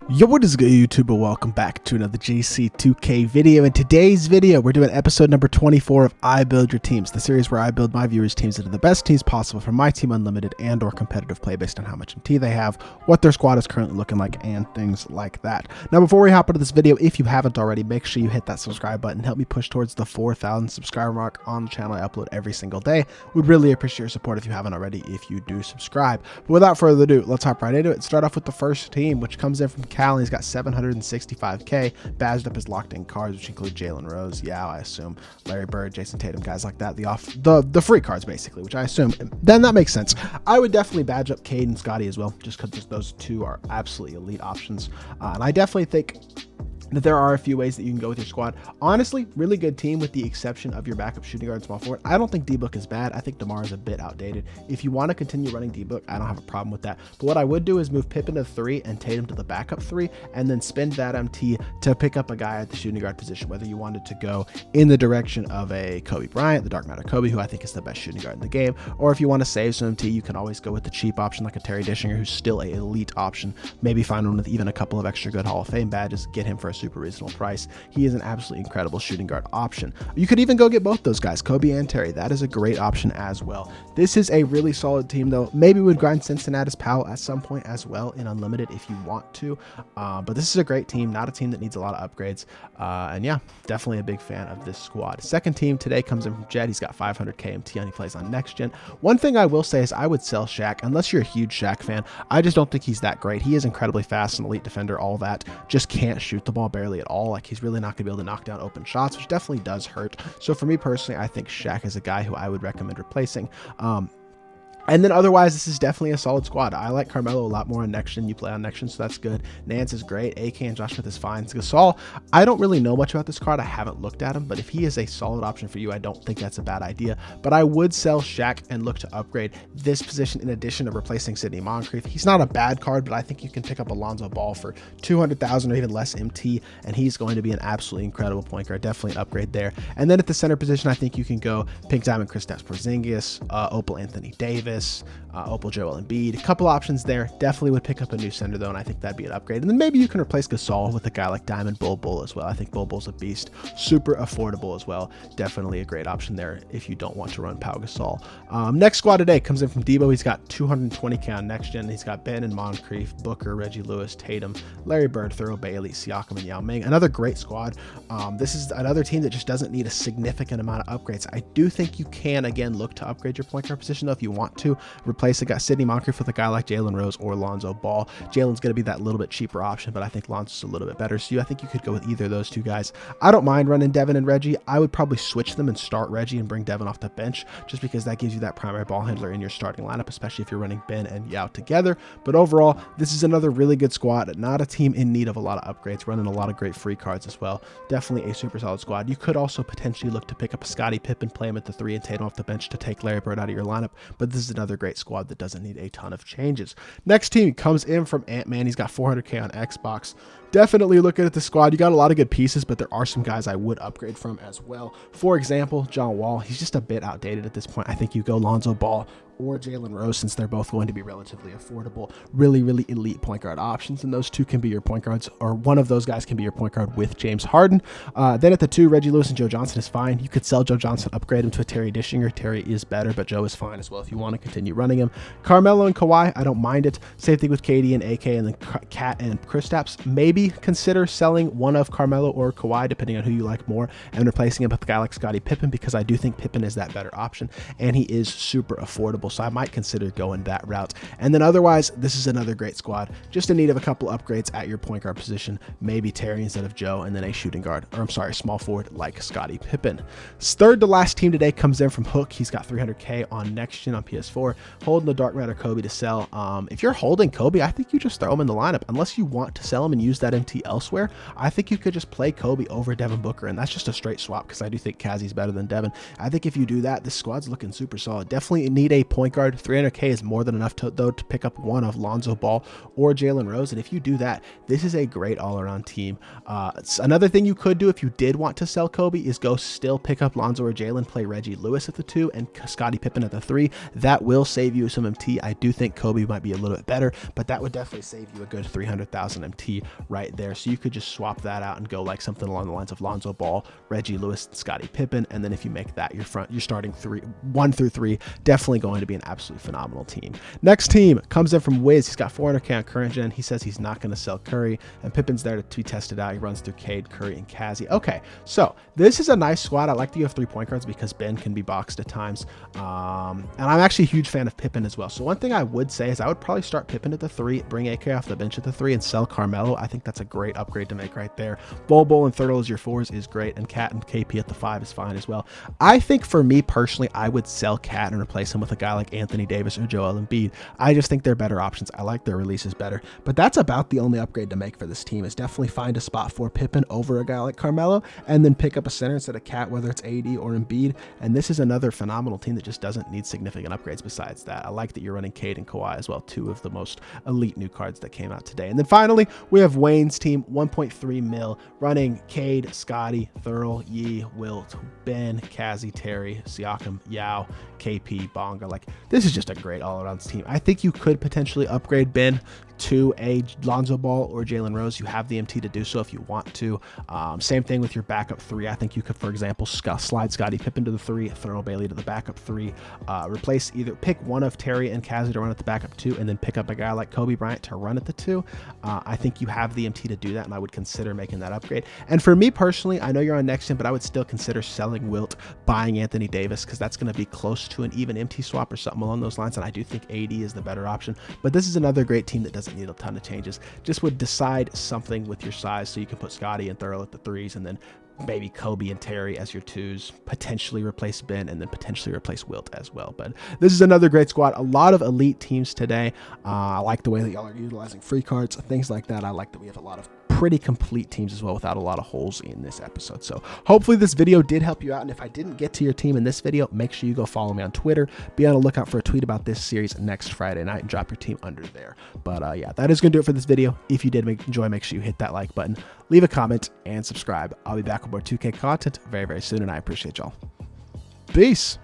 Yo, what is good, YouTuber? Welcome back to another JC2K video. In today's video, we're doing episode number 24 of I Build Your Teams, the series where I build my viewers' teams into the best teams possible for my team unlimited and or competitive play based on how much MT they have, what their squad is currently looking like, and things like that. Now, before we hop into this video, if you haven't already, make sure you hit that subscribe button. Help me push towards the 4,000 subscriber mark on the channel. I upload every single day. We'd really appreciate your support if you haven't already, if you do subscribe. But without further ado, let's hop right into it. Start off with the first team, which comes in from Cal. He's got 765k badged up as locked in cards, which include Jalen Rose, I assume Larry Bird, Jason Tatum, guys like that, the free cards basically, which I assume then that makes sense. I would definitely badge up Cade and Scotty as well, just because those two are absolutely elite options, and I definitely think that there are a few ways that you can go with your squad. Honestly, really good team with the exception of your backup shooting guard and small forward. I don't think Debo is bad. I think DeMar is a bit outdated. If you want to continue running Debo, I don't have a problem with that. But what I would do is move Pippen to 3 and Tatum to the backup 3, and then spend that MT to pick up a guy at the shooting guard position, whether you wanted to go in the direction of a Kobe Bryant, the Dark Matter Kobe, who I think is the best shooting guard in the game, or if you want to save some MT, you can always go with the cheap option like a Terry Dishinger, who's still an elite option. Maybe find one with even a couple of extra good Hall of Fame badges, get him for a super reasonable price. He is an absolutely incredible shooting guard option. You could even go get both those guys, Kobe and Terry. That is a great option as well. This is a really solid team though. Maybe we would grind Cincinnati's Powell at some point as well in Unlimited if you want to. But this is a great team, not a team that needs a lot of upgrades. And yeah, definitely a big fan of this squad. Second team today comes in from Jed. He's got 500k MT and he plays on next gen. One thing I will say is I would sell Shaq unless you're a huge Shaq fan. I just don't think he's that great. He is incredibly fast, an elite defender, all that. Just can't shoot the ball barely at all. Like, he's really not gonna be able to knock down open shots, which definitely does hurt. So for me personally, I think Shaq is a guy who I would recommend replacing. And then otherwise, this is definitely a solid squad. I like Carmelo a lot more on next gen. You play on next gen, so that's good. Nance is great. AK and Josh Smith is fine. Gasol, I don't really know much about this card. I haven't looked at him, but if he is a solid option for you, I don't think that's a bad idea. But I would sell Shaq and look to upgrade this position in addition to replacing Sidney Moncrief. He's not a bad card, but I think you can pick up Alonzo Ball for 200,000 or even less MT, and he's going to be an absolutely incredible point guard. Definitely an upgrade there. And then at the center position, I think you can go Pink Diamond Kristaps Porzingis, Opal Anthony Davis, Opal Joel Embiid, a couple options there. Definitely would pick up a new center though, and I think that'd be an upgrade. And then maybe you can replace Gasol with a guy like Diamond Bull as well. I think Bull's a beast, super affordable as well. Definitely a great option there if you don't want to run Pau Gasol. Next squad today comes in from Debo. He's got 220k on next gen. He's got Ben and Moncrief, Booker, Reggie Lewis, Tatum, Larry Bird, Thurl Bailey, Siakam, and Yao Ming. Another great squad. This is another team that just doesn't need a significant amount of upgrades. I do think you can again look to upgrade your point guard position though if you want to. Replace Sidney Moncrief with a guy like Jalen Rose or Lonzo Ball. Jalen's going to be that little bit cheaper option, but I think Lonzo's a little bit better. So I think you could go with either of those two guys. I don't mind running Devin and Reggie. I would probably switch them and start Reggie and bring Devin off the bench just because that gives you that primary ball handler in your starting lineup, especially if you're running Ben and Yao together. But overall, this is another really good squad. Not a team in need of a lot of upgrades, running a lot of great free cards as well. Definitely a super solid squad. You could also potentially look to pick up a Scottie Pippen, play him at the 3 and Tatum off the bench to take Larry Bird out of your lineup. But this is another great squad that doesn't need a ton of changes. Next team comes in from AntMan. He's got 400k on Xbox. Definitely looking at the squad. You got a lot of good pieces, but there are some guys I would upgrade from as well. For example, John Wall. He's just a bit outdated at this point. I think you go Lonzo Ball or Jalen Rose, since they're both going to be relatively affordable, really elite point guard options, and those two can be your point guards, or one of those guys can be your point guard with James Harden. Then at the 2, Reggie Lewis and Joe Johnson is fine. You could sell Joe Johnson, upgrade him to a Terry Dishinger. Terry is better, but Joe is fine as well if you want to continue running him. Carmelo and Kawhi, I don't mind it. Same thing with KD and AK, and then Cat and Kristaps. Maybe consider selling one of Carmelo or Kawhi, depending on who you like more, and replacing him with a guy like Scottie Pippen, because I do think Pippen is that better option, and he is super affordable. So I might consider going that route. And then otherwise, this is another great squad, just in need of a couple upgrades at your point guard position, maybe Terry instead of Joe, and then a shooting guard, or I'm sorry, small forward like Scottie Pippen. Third to last team today comes in from Hook. He's got 300k on next gen on PS4, holding the Dark Matter Kobe to sell. If you're holding Kobe, I think you just throw him in the lineup. Unless you want to sell him and use that MT elsewhere, I think you could just play Kobe over Devin Booker, and that's just a straight swap, because I do think Kazi's better than Devin. I think if you do that, this squad's looking super solid. Definitely need a point guard. 300K is more than enough though to pick up one of Lonzo Ball or Jalen Rose. And if you do that, this is a great all-around team. Another thing you could do if you did want to sell Kobe is go still pick up Lonzo or Jalen, play Reggie Lewis at the 2 and Scottie Pippen at the 3. That will save you some MT. I do think Kobe might be a little bit better, but that would definitely save you a good 300,000 MT right there. So you could just swap that out and go like something along the lines of Lonzo Ball, Reggie Lewis, and Scottie Pippen. And then if you make that your starting 1 through 3, definitely going to be an absolutely phenomenal team. Next team comes in from Wiz. He's got 400K on current gen. He says he's not going to sell Curry, and Pippen's there to be tested out. He runs through Cade, Curry, and Cassie. Okay, so this is a nice squad. I like that you have 3 point guards because Ben can be boxed at times. And I'm actually a huge fan of Pippen as well. So one thing I would say is I would probably start Pippen at the 3, bring AK off the bench at the 3, and sell Carmelo. I think that's a great upgrade to make right there. Bol and Thurl as your 4s is great, and Cat and KP at the 5 is fine as well. I think for me personally, I would sell Cat and replace him with a guy like Anthony Davis or Joel Embiid. I just think they're better options. I like their releases better, but that's about the only upgrade to make for this team is definitely find a spot for Pippen over a guy like Carmelo, and then pick up a center instead of Cat, whether it's AD or Embiid. And this is another phenomenal team that just doesn't need significant upgrades besides that. I like that you're running Cade and Kawhi as well, 2 of the most elite new cards that came out today. And then finally, we have Wayne's team, 1.3 mil, running Cade, Scottie, Thurl, Yee, Wilt, Ben, Cassie, Terry, Siakam, Yao, KP, Bonga. Like, this is just a great all-around team. I think you could potentially upgrade Ben to a Lonzo Ball or Jalen Rose. You have the MT to do so if you want to. Same thing with your backup 3. I think you could, for example, slide Scottie Pippen to the 3, Thurl Bailey to the backup 3, replace pick one of Terry and Cassie to run at the backup 2, and then pick up a guy like Kobe Bryant to run at the 2. I think you have the MT to do that, and I would consider making that upgrade. And for me personally, I know you're on next gen, but I would still consider selling Wilt, buying Anthony Davis, because that's going to be close to an even MT swap or something along those lines, and I do think AD is the better option. But this is another great team that doesn't need a ton of changes. Just would decide something with your size so you can put Scottie and Thurl at the 3s, and then maybe Kobe and Terry as your 2s, potentially replace Ben, and then potentially replace Wilt as well. But this is another great squad. A lot of elite teams today. I like the way that y'all are utilizing free cards, things like that. I like that we have a lot of pretty complete teams as well without a lot of holes in this episode. So hopefully this video did help you out, and if I didn't get to your team in this video, make sure you go follow me on Twitter. Be on the lookout for a tweet about this series next Friday night and drop your team under there. But yeah, that is going to do it for this video. If you did enjoy, make sure you hit that like button, leave a comment, and subscribe. I'll be back with more 2K content very, very soon, and I appreciate y'all. Peace.